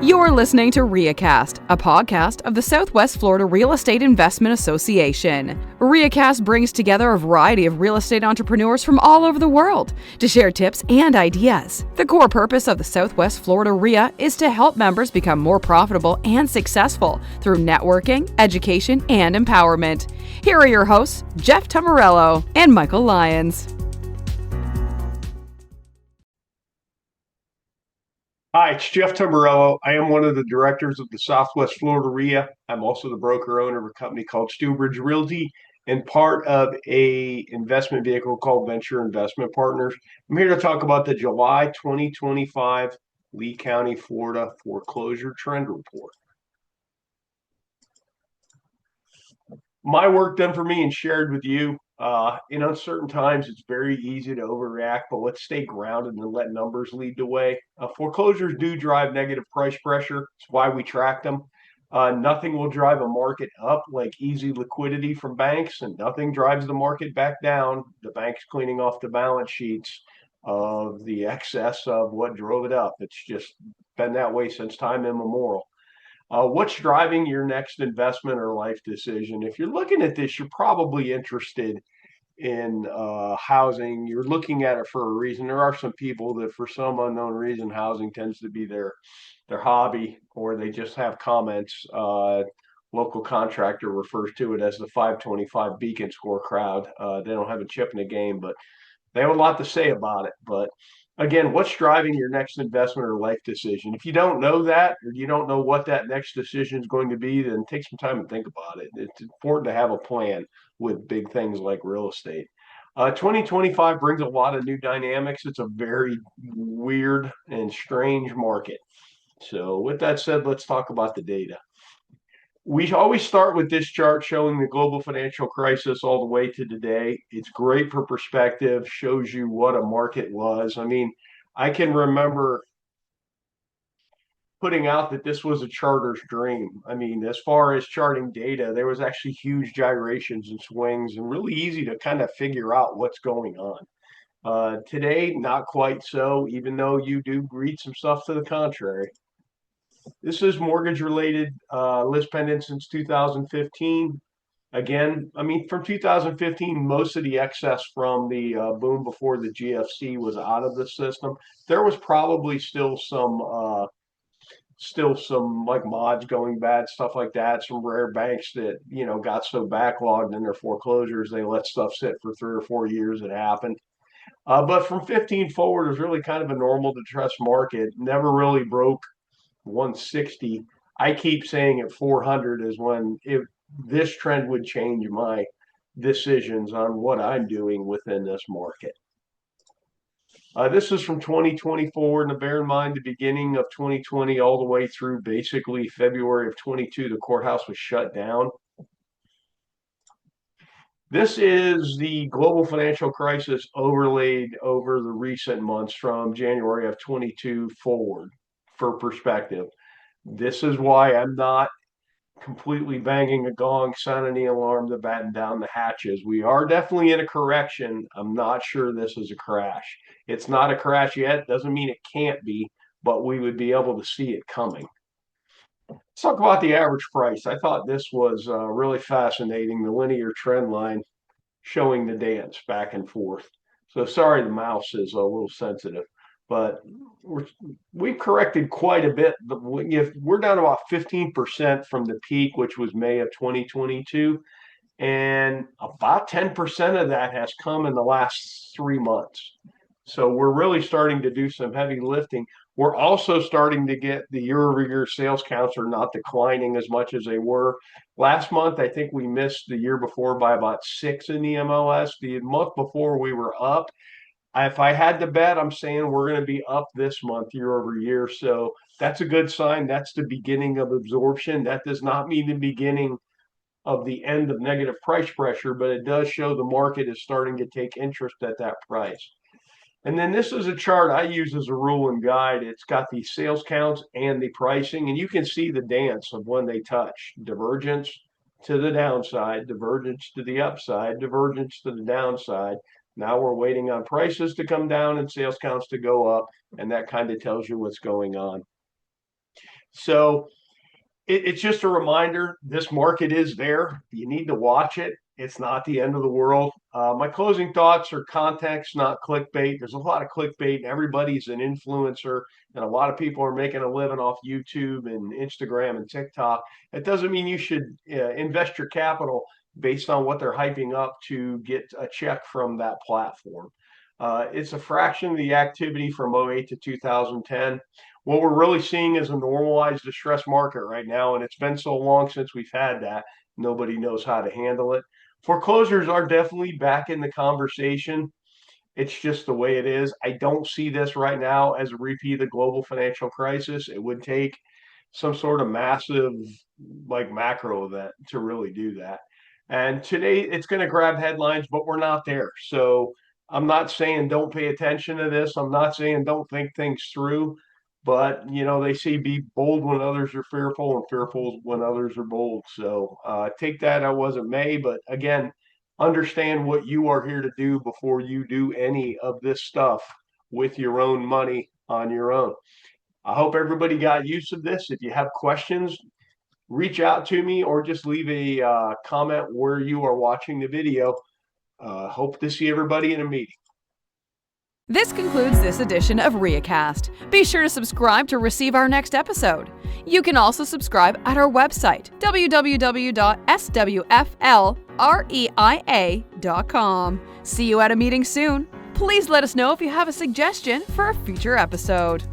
You're listening to Riacast, a podcast of the Southwest Florida Real Estate Investment Association. Riacast brings together a variety of real estate entrepreneurs from all over the world to share tips and ideas. The core purpose of the Southwest Florida RIA is to help members become more profitable and successful through networking, education, and empowerment. Here are your hosts, Jeff Tamarello and Michael Lyons. Hi, it's Jeff Tamarello. I am one of the directors of the Southwest Florida RIA. I'm also the broker owner of a company called Stewbridge Realty and part of a investment vehicle called Venture Investment Partners. I'm here to talk about the July 2025 Lee County, Florida foreclosure trend report. My work done for me and shared with you. In uncertain times, it's very easy to overreact, but let's stay grounded and let numbers lead the way. Foreclosures do drive negative price pressure. It's why we track them. Nothing will drive a market up like easy liquidity from banks, and nothing drives the market back down. The banks cleaning off the balance sheets of the excess of what drove it up. It's just been that way since time immemorial. What's driving your next investment or life decision? If you're looking at this, you're probably interested in housing. You're looking at it for a reason. There are some people that, for some unknown reason, housing tends to be their hobby, or they just have comments. Local contractor refers to it as the 525 Beacon Score crowd. They don't have a chip in the game, but they have a lot to say about it. But again, what's driving your next investment or life decision? If you don't know that, or you don't know what that next decision is going to be, then take some time and think about it. It's important to have a plan with big things like real estate. 2025 brings a lot of new dynamics. It's a very weird and strange market. So with that said, let's talk about the data. We always start with this chart showing the global financial crisis all the way to today. It's great for perspective, shows you what a market was. I mean, I can remember putting out that this was a charter's dream. I mean, as far as charting data, there was actually huge gyrations and swings and really easy to kind of figure out what's going on. Today, not quite so, even though you do read some stuff to the contrary. This is mortgage related list pending since 2015. Again, I mean, from 2015, most of the excess from the boom before the GFC was out of the system. There was probably still some like mods going bad, stuff like that. Some rare banks that, got so backlogged in their foreclosures, they let stuff sit for 3 or 4 years. It happened. But from 15 forward, it was really kind of a normal distressed market. Never really broke 160. I keep saying at 400 is when this trend would change my decisions on what I'm doing within this market. This is from 2020 forward, and bear in mind the beginning of 2020 all the way through basically February of 22, the courthouse was shut down. This is the global financial crisis overlaid over the recent months from January of 22 forward for perspective. This is why I'm not completely banging a gong, sounding the alarm to batten down the hatches. We are definitely in a correction. I'm not sure this is a crash. It's not a crash yet. Doesn't mean it can't be, but we would be able to see it coming. Let's talk about the average price. I thought this was really fascinating, the linear trend line showing the dance back and forth. So sorry, the mouse is a little sensitive, but we've corrected quite a bit. If we're down about 15% from the peak, which was May of 2022, and about 10% of that has come in the last 3 months. So we're really starting to do some heavy lifting. We're also starting to get the year-over-year sales counts are not declining as much as they were. Last month, I think we missed the year before by about 6 in the MLS. The month before we were up. If I had to bet, I'm saying we're going to be up this month year over year. So that's a good sign. That's the beginning of absorption. That does not mean the beginning of the end of negative price pressure, but it does show the market is starting to take interest at that price. And then this is a chart I use as a rule and guide. It's got the sales counts and the pricing, and you can see the dance of when they touch. Divergence to the downside, divergence to the upside, divergence to the downside. Now we're waiting on prices to come down and sales counts to go up, and that kind of tells you what's going on. So it's just a reminder, this market is there. You need to watch it. It's not the end of the world. My closing thoughts are context, not clickbait. There's a lot of clickbait, and everybody's an influencer, and a lot of people are making a living off YouTube and Instagram and TikTok. It doesn't mean you should invest your capital based on what they're hyping up to get a check from that platform. It's a fraction of the activity from '08 to 2010. What we're really seeing is a normalized distress market right now, and it's been so long since we've had that. Nobody knows how to handle it. Foreclosures are definitely back in the conversation. It's just the way it is. I don't see this right now as a repeat of the global financial crisis. It would take some sort of massive, like macro event to really do that. And today it's going to grab headlines, but we're not there. So I'm not saying don't pay attention to this. I'm not saying don't think things through. But they say be bold when others are fearful, and fearful when others are bold. So take that as it may. But again, understand what you are here to do before you do any of this stuff with your own money on your own. I hope everybody got use of this. If you have questions, reach out to me or just leave a comment where you are watching the video. Hope to see everybody in a meeting. This concludes this edition of Riacast. Be sure to subscribe to receive our next episode. You can also subscribe at our website, www.swflreia.com. See you at a meeting soon. Please let us know if you have a suggestion for a future episode.